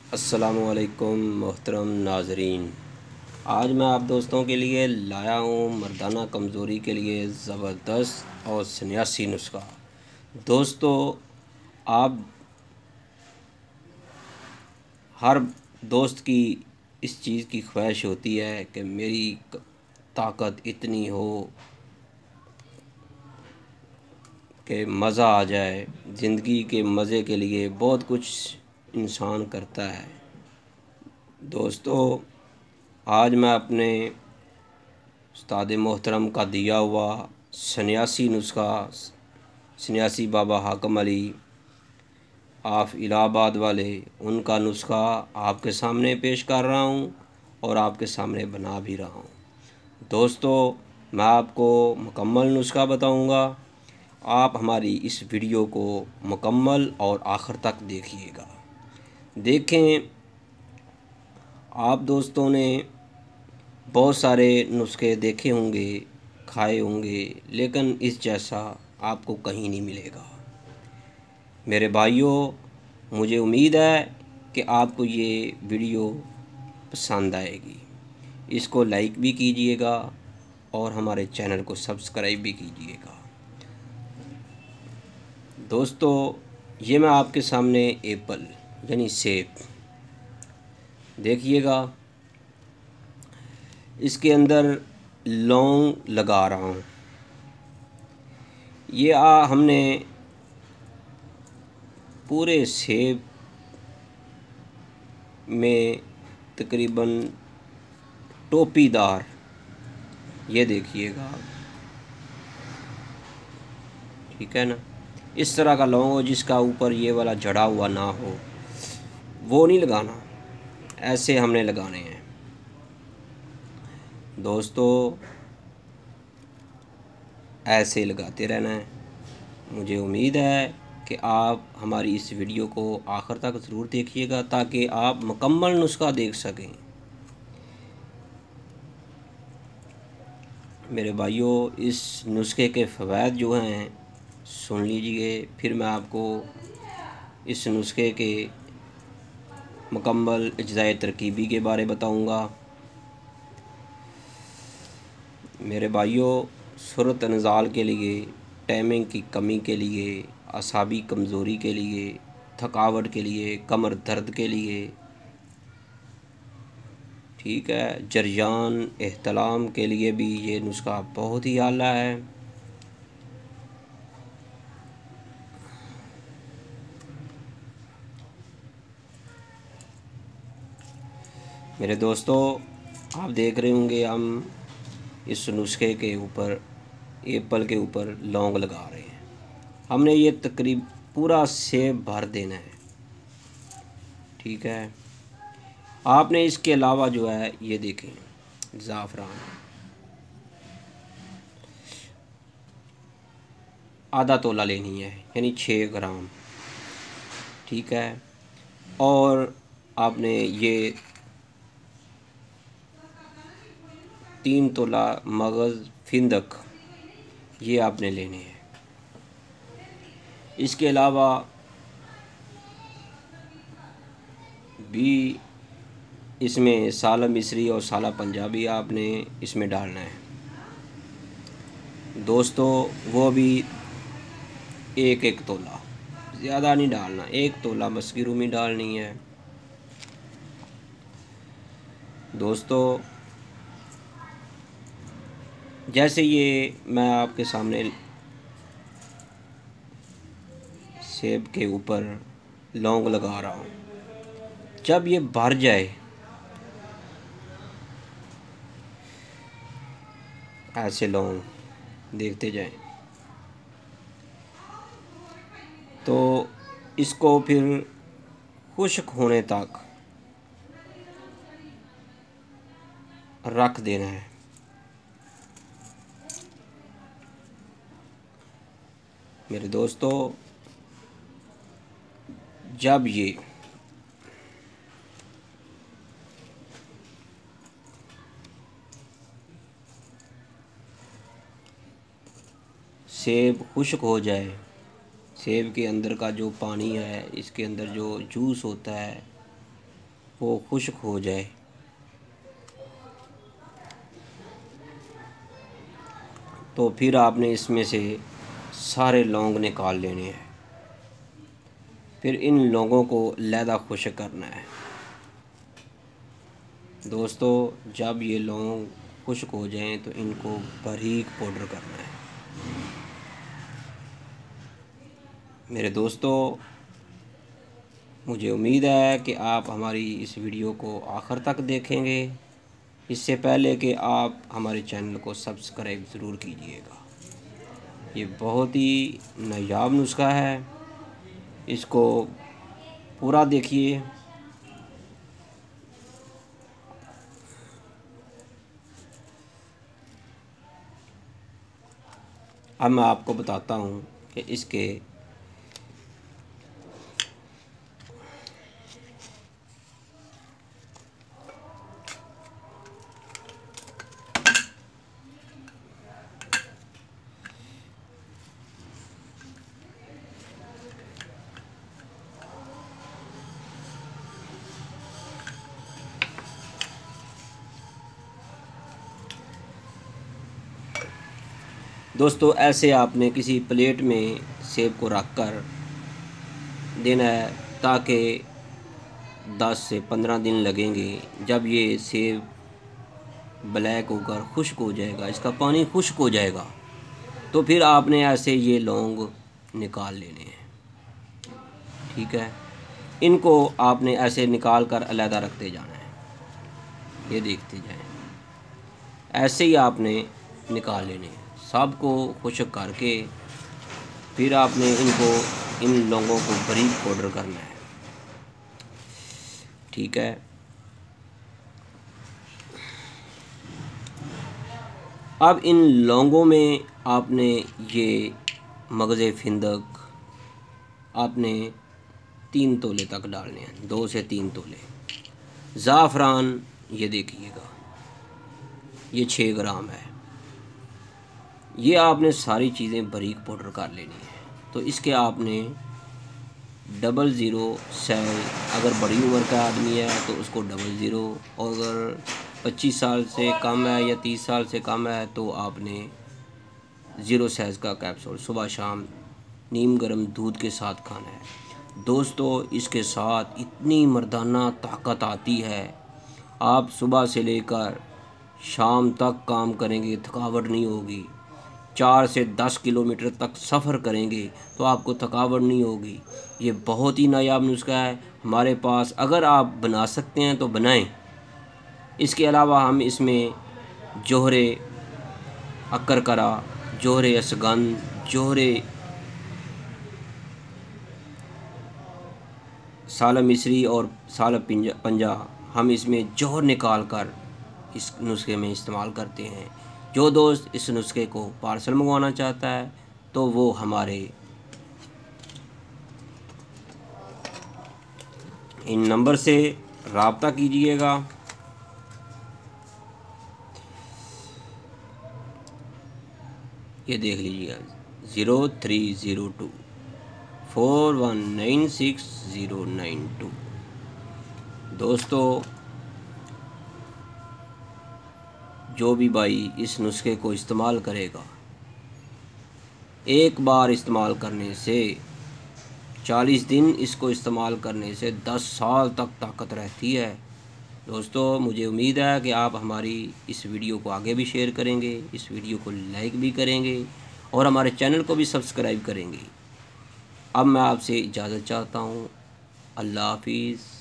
अस्सलामुअलैकुम मोहतरम नाज़रीन। आज मैं आप दोस्तों के लिए लाया हूँ मर्दाना कमज़ोरी के लिए ज़बरदस्त और सन्यासी नुस्खा। दोस्तों, आप हर दोस्त की इस चीज़ की ख्वाहिश होती है कि मेरी ताकत इतनी हो कि मज़ा आ जाए। ज़िंदगी के मज़े के लिए बहुत कुछ इंसान करता है। दोस्तों, आज मैं अपने उस्ताद मोहतरम का दिया हुआ सन्यासी नुस्खा, सन्यासी बाबा हाकम अली ऑफ इलाहाबाद वाले, उनका नुस्खा आपके सामने पेश कर रहा हूँ और आपके सामने बना भी रहा हूँ। दोस्तों, मैं आपको मुकम्मल नुस्खा बताऊँगा। आप हमारी इस वीडियो को मुकम्मल और आखिर तक देखिएगा। देखें, आप दोस्तों ने बहुत सारे नुस्खे देखे होंगे, खाए होंगे, लेकिन इस जैसा आपको कहीं नहीं मिलेगा। मेरे भाइयों, मुझे उम्मीद है कि आपको ये वीडियो पसंद आएगी। इसको लाइक भी कीजिएगा और हमारे चैनल को सब्सक्राइब भी कीजिएगा। दोस्तों, ये मैं आपके सामने एप्पल यानी सेब देखिएगा, इसके अंदर लौंग लगा रहा हूँ। ये हमने पूरे सेब में तकरीबन टोपीदार, ये देखिएगा, ठीक है ना, इस तरह का लौंग हो जिसका ऊपर ये वाला जड़ा हुआ ना हो, वो नहीं लगाना, ऐसे हमने लगाने हैं। दोस्तों, ऐसे लगाते रहना है। मुझे उम्मीद है कि आप हमारी इस वीडियो को आखिर तक ज़रूर देखिएगा ताकि आप मुकम्मल नुस्खा देख सकें। मेरे भाइयों, इस नुस्खे के फ़वाइद जो हैं सुन लीजिए, फिर मैं आपको इस नुस्खे के मुकम्मल अज्जाए तरकीबी के बारे बताऊंगा। मेरे भाइयों, सूरत नज़ाल के लिए, टाइमिंग की कमी के लिए, असाबी कमज़ोरी के लिए, थकावट के लिए, कमर दर्द के लिए, ठीक है, जरयान एहतलाम के लिए भी ये नुस्खा बहुत ही आला है। मेरे दोस्तों, आप देख रहे होंगे हम इस नुस्खे के ऊपर, एप्पल के ऊपर लौंग लगा रहे हैं। हमने ये तकरीब पूरा सेब भर देना है, ठीक है। आपने इसके अलावा जो है ये देखें, ज़ाफ़रान आधा तोला लेनी है, यानी 6 ग्राम, ठीक है। और आपने ये 3 तोला मगज़ फिंदक, ये आपने लेने हैं। इसके अलावा भी इसमें साला मिस्री और साला पंजाबी आपने इसमें डालना है। दोस्तों, वो भी 1-1 तोला, ज़्यादा नहीं डालना, 1 तोला मस्की रूमी डालनी है। दोस्तों, जैसे ये मैं आपके सामने सेब के ऊपर लौंग लगा रहा हूँ, जब ये भर जाए ऐसे लौंग देखते जाएं, तो इसको फिर खुश्क होने तक रख देना है। मेरे दोस्तों, जब ये सेब खुश्क हो जाए, सेब के अंदर का जो पानी है, इसके अंदर जो जूस होता है, वो खुश्क हो जाए तो फिर आपने इसमें से सारे लौंग निकाल लेने हैं। फिर इन लौंगों को लैदा खुश्क करना है। दोस्तों, जब ये लौंग खुश्क हो जाएं तो इनको बारीक पाउडर करना है। मेरे दोस्तों, मुझे उम्मीद है कि आप हमारी इस वीडियो को आखिर तक देखेंगे। इससे पहले कि आप हमारे चैनल को सब्सक्राइब ज़रूर कीजिएगा। ये बहुत ही नायाब नुस्खा है, इसको पूरा देखिए। अब मैं आपको बताता हूँ कि इसके दोस्तों, ऐसे आपने किसी प्लेट में सेब को रख कर देना है ताकि 10 से 15 दिन लगेंगे। जब ये सेब ब्लैक होकर खुश्क हो जाएगा, इसका पानी खुश्क हो जाएगा, तो फिर आपने ऐसे ये लौंग निकाल लेने हैं। ठीक है, इनको आपने ऐसे निकाल कर अलहदा रखते जाना है। ये देखते जाएं, ऐसे ही आपने निकाल लेने हैं। सबको खुश्क करके फिर आपने इन लौंगों को बारीक पाउडर करना है। ठीक है, अब इन लौंगों में आपने ये मगज़े फिंदक आपने 3 तोले तक डालने हैं, 2 से 3 तोले। ज़ाफ़रान ये देखिएगा, ये 6 ग्राम है। ये आपने सारी चीज़ें बारीक पाउडर कर लेनी है। तो इसके आपने 00 सेल, अगर बड़ी उम्र का आदमी है तो उसको 00, और अगर 25 साल से कम है या 30 साल से कम है तो आपने 0 साइज़ का कैप्सूल सुबह शाम नीम गर्म दूध के साथ खाना है। दोस्तों, इसके साथ इतनी मर्दाना ताकत आती है, आप सुबह से लेकर शाम तक काम करेंगे, थकावट नहीं होगी। 4 से 10 किलोमीटर तक सफ़र करेंगे तो आपको थकावट नहीं होगी। ये बहुत ही नायाब नुस्खा है हमारे पास। अगर आप बना सकते हैं तो बनाएं। इसके अलावा हम इसमें जोहरे अकरकरा, जोहरे असगंध, जोहरे साल मिस्री और साल पंजा हम इसमें जोहर निकाल कर इस नुस्खे में इस्तेमाल करते हैं। जो दोस्त इस नुस्खे को पार्सल मंगवाना चाहता है तो वो हमारे इन नंबर से राब्ता कीजिएगा। ये देख लीजिएगा, 0302 4196 092। दोस्तों, जो भी भाई इस नुस्खे को इस्तेमाल करेगा, एक बार इस्तेमाल करने से 40 दिन, इसको इस्तेमाल करने से 10 साल तक ताकत रहती है। दोस्तों, मुझे उम्मीद है कि आप हमारी इस वीडियो को आगे भी शेयर करेंगे, इस वीडियो को लाइक भी करेंगे और हमारे चैनल को भी सब्सक्राइब करेंगे। अब मैं आपसे इजाज़त चाहता हूँ। अल्लाह हाफिज़।